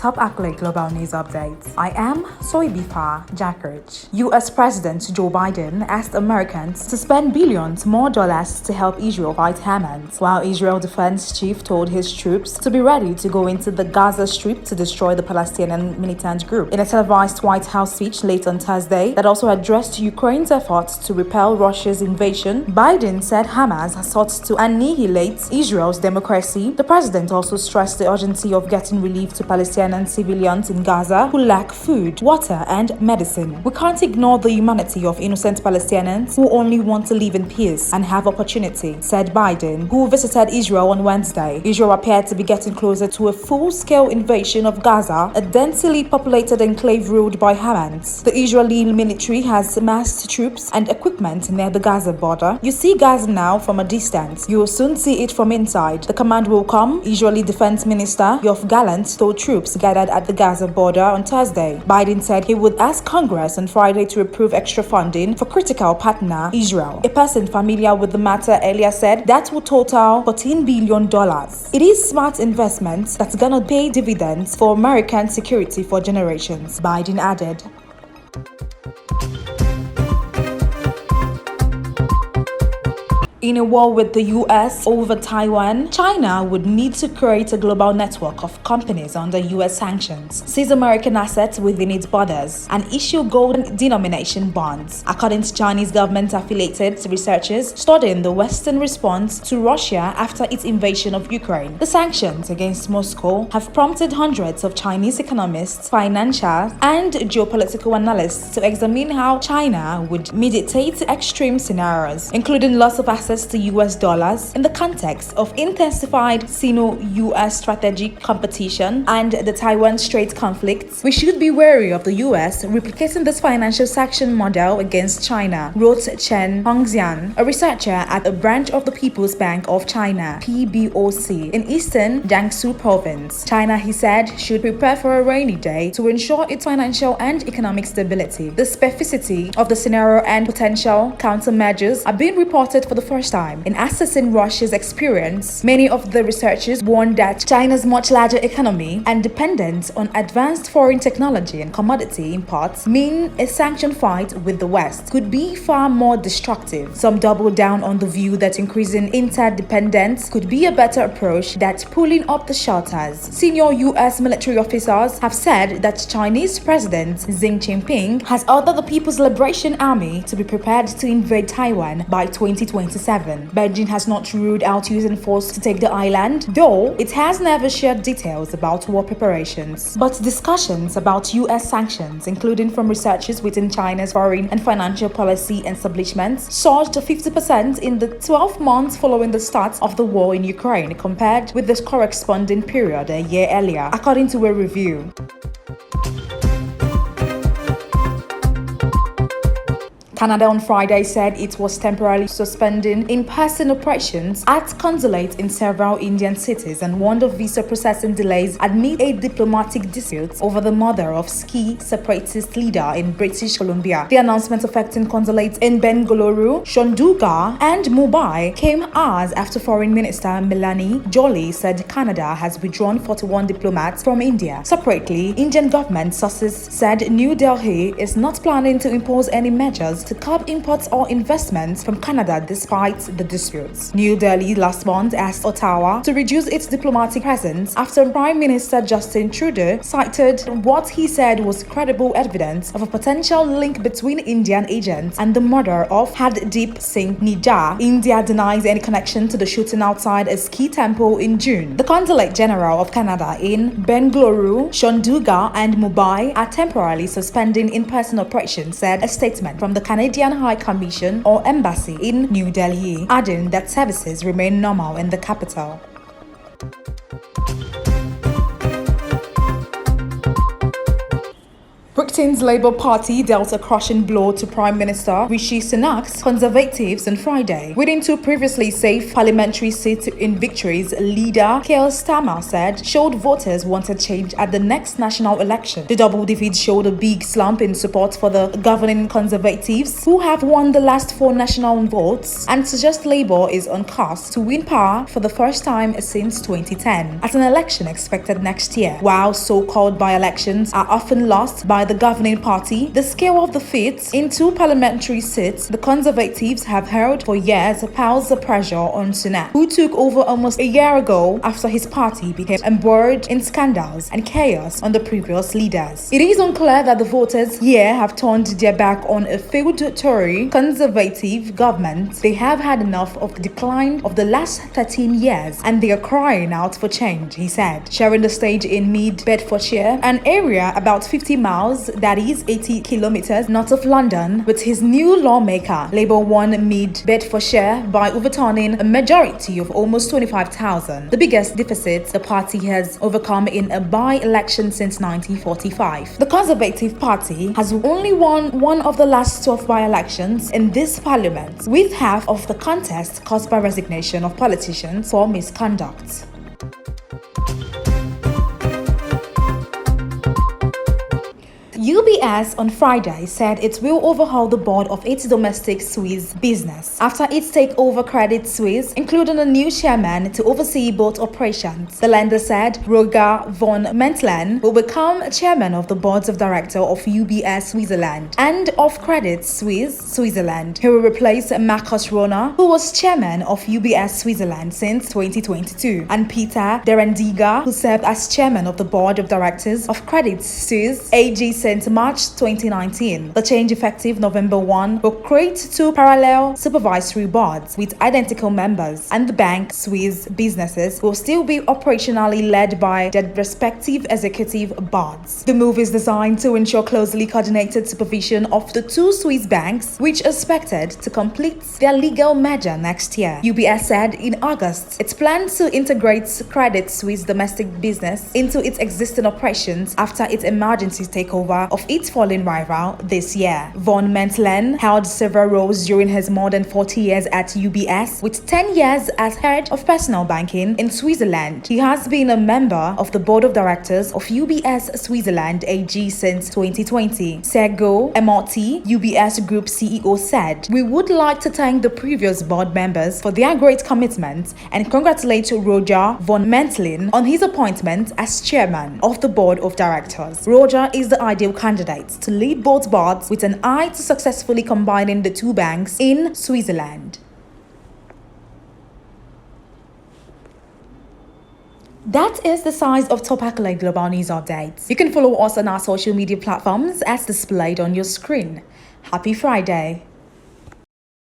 Top Accolade Global News Updates. I am Soibifa Jackridge. U.S. President Joe Biden asked Americans to spend billions more dollars to help Israel fight Hamas, while Israel defense chief told his troops to be ready to go into the Gaza Strip to destroy the Palestinian militant group. In a televised White House speech late on Thursday that also addressed Ukraine's efforts to repel Russia's invasion, Biden said Hamas has sought to annihilate Israel's democracy. The president also stressed the urgency of getting relief to Palestinian civilians in Gaza who lack food, water, and medicine. We can't ignore the humanity of innocent Palestinians who only want to live in peace and have opportunity, said Biden, who visited Israel on Wednesday. Israel appeared to be getting closer to a full-scale invasion of Gaza, a densely populated enclave ruled by Hamas. The Israeli military has massed troops and equipment near the Gaza border. You see Gaza now from a distance. You will soon see it from inside. The command will come, Israeli Defense Minister Yoav Gallant told troops gathered at the Gaza border on Thursday. Biden said he would ask Congress on Friday to approve extra funding for critical partner Israel. A person familiar with the matter earlier said that would total $14 billion. It is smart investment that's gonna pay dividends for American security for generations, Biden added. In a war with the US over Taiwan, China would need to create a global network of companies under US sanctions, seize American assets within its borders, and issue gold denomination bonds, according to Chinese government-affiliated researchers studying the Western response to Russia after its invasion of Ukraine. The sanctions against Moscow have prompted hundreds of Chinese economists, financial, and geopolitical analysts to examine how China would mediate extreme scenarios, including loss of assets to US dollars in the context of intensified Sino-US strategic competition and the Taiwan Strait conflict. We should be wary of the US replicating this financial sanction model against China, wrote Chen Hongxian, a researcher at a branch of the People's Bank of China, PBOC, in eastern Jiangsu province. China, he said, should prepare for a rainy day to ensure its financial and economic stability. The specificity of the scenario and potential countermeasures are being reported for the first time in assessing Russia's experience. Many of the researchers warned that China's much larger economy and dependence on advanced foreign technology and commodity imports mean a sanction fight with the West could be far more destructive. Some doubled down on the view that increasing interdependence could be a better approach than pulling up the shelters. Senior US military officers have said that Chinese President Xi Jinping has ordered the People's Liberation Army to be prepared to invade Taiwan by 2027. Beijing has not ruled out using force to take the island, though it has never shared details about war preparations. But discussions about US sanctions, including from researchers within China's foreign and financial policy establishments, surged to 50% in the 12 months following the start of the war in Ukraine compared with the corresponding period a year earlier, according to a review. Canada on Friday said it was temporarily suspending in-person operations at consulates in several Indian cities and warned of visa processing delays amid a diplomatic dispute over the murder of ski separatist leader in British Columbia. The announcement affecting consulates in Bengaluru, Chandigarh, and Mumbai came hours after Foreign Minister Melanie Joly said Canada has withdrawn 41 diplomats from India. Separately, Indian government sources said New Delhi is not planning to impose any measures to curb imports or investments from Canada despite the disputes. New Delhi last month asked Ottawa to reduce its diplomatic presence after Prime Minister Justin Trudeau cited what he said was credible evidence of a potential link between Indian agents and the murder of Hardeep Singh Nijjar. India denies any connection to the shooting outside a ski temple in June. The Consulate General of Canada in Bengaluru, Chandigarh, and Mumbai are temporarily suspending in-person operations, said a statement from the Canadian High Commission or Embassy in New Delhi, adding that services remain normal in the capital. Britain's Labour Party dealt a crushing blow to Prime Minister Rishi Sunak's Conservatives on Friday. Within two previously safe parliamentary seats in victories, leader Keir Starmer said showed voters wanted change at the next national election. The double defeat showed a big slump in support for the governing Conservatives, who have won the last 4 national votes, and suggests Labour is on course to win power for the first time since 2010, at an election expected next year. While so-called by-elections are often lost by the governing party, the scale of defeats in 2 parliamentary seats the Conservatives have held for years piles the pressure on Sunak, who took over almost a year ago after his party became embroiled in scandals and chaos under previous leaders. It is unclear that the voters here have turned their back on a failed Tory Conservative government. They have had enough of the decline of the last 13 years and they are crying out for change, he said, sharing the stage in mid-Bedfordshire, an area about 50 miles, that is 80 kilometers north of London, with his new lawmaker. Labour won mid-Bedfordshire by overturning a majority of almost 25,000, the biggest deficit the party has overcome in a by-election since 1945. The Conservative Party has only won one of the last 12 by-elections in this parliament, with half of the contest caused by resignation of politicians for misconduct. UBS on Friday said it will overhaul the board of its domestic Swiss business after its takeover Credit Suisse, including a new chairman to oversee both operations. The lender said Roger von Mentelen will become chairman of the boards of directors of UBS Switzerland and of Credit Suisse Switzerland. He will replace Markus Rohner, who was chairman of UBS Switzerland since 2022, and Peter Derendiger, who served as chairman of the board of directors of Credit Suisse AG since March 2019. The change, effective November 1, will create 2 parallel supervisory boards with identical members, and the bank's Swiss businesses will still be operationally led by their respective executive boards. The move is designed to ensure closely coordinated supervision of the 2 Swiss banks, which are expected to complete their legal merger next year. UBS said in August it plans to integrate Credit Suisse domestic business into its existing operations after its emergency takeover of its fallen rival this year. Von Mentelen held several roles during his more than 40 years at UBS, with 10 years as head of personal banking in Switzerland. He has been a member of the board of directors of UBS Switzerland AG since 2020. Sergio Emotti, UBS Group CEO, said, "We would like to thank the previous board members for their great commitment and congratulate Roger von Mentelen on his appointment as chairman of the board of directors. Roger is the ideal candidate to lead both boards with an eye to successfully combining the 2 banks in Switzerland." That is the size of top accolade global news updates. You can follow us on our social media platforms as displayed on your screen. Happy Friday.